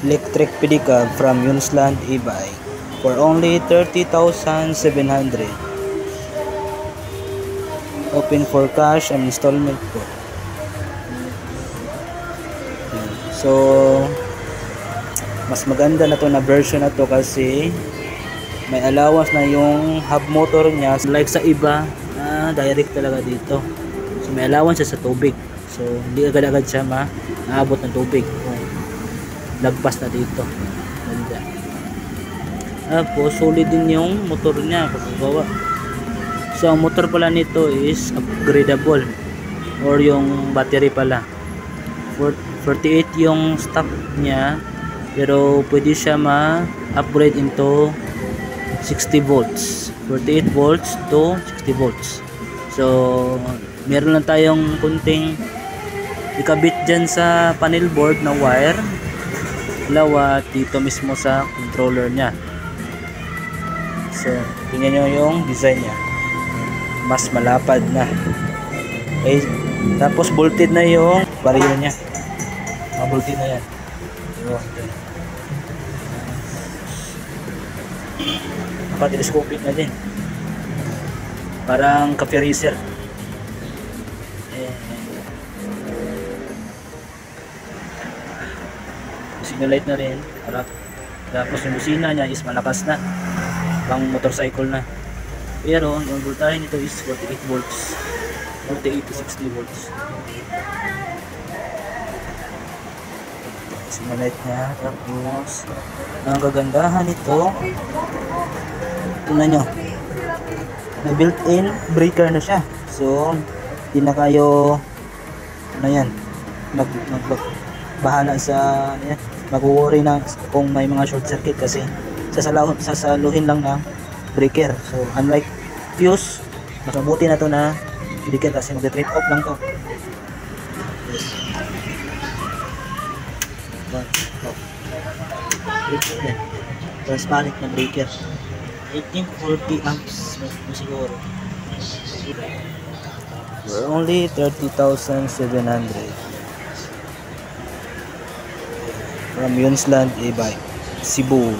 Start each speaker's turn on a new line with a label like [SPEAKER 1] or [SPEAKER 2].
[SPEAKER 1] Electric pedicab from Yunsland e-bike for only 30,700. Open for cash and installment po. So mas maganda na to na version na to kasi may allowance na yung hub motor niya, like sa iba direct talaga dito. So may allowance siya sa tubig, so hindi agad-agad siya maabot ng tubig kung lagpas na dito. Ganda. Tapos solid din yung motor niya paggawa. So ang motor pala nito is upgradable, or yung battery pala 48 yung stock niya, pero pwede siya ma-upgrade into 60 volts, 48 volts to 60 volts. So meron lang tayong kunting ikabit dyan sa panel board na wire, dalawa dito mismo sa controller nya. So tingnan nyo yung design nya, mas malapad na. Okay, tapos bolted na yung barrier nya, bolted na yan. Naka-telescopic na din, parang cafe racer. Signal light na rin, harap. Tapos yung busina nya is malakas na, pang motorcycle na. Pero ang voltahe nito is 48 volts, 48 to 60 volts. Signal light nya. Tapos ang kagandahan nito, tingnan nyo, na built-in breaker na siya. So hindi na kayo yan bahala sa mag-worry na kung may mga short circuit, kasi sasaluhin lang ng breaker. So unlike fuse, makabuti na to na breaker kasi mag-trip off lang to. Transparent na breaker. I think 40 amps siguro. For only 30,700 from Yunsland e-bike, Cebu.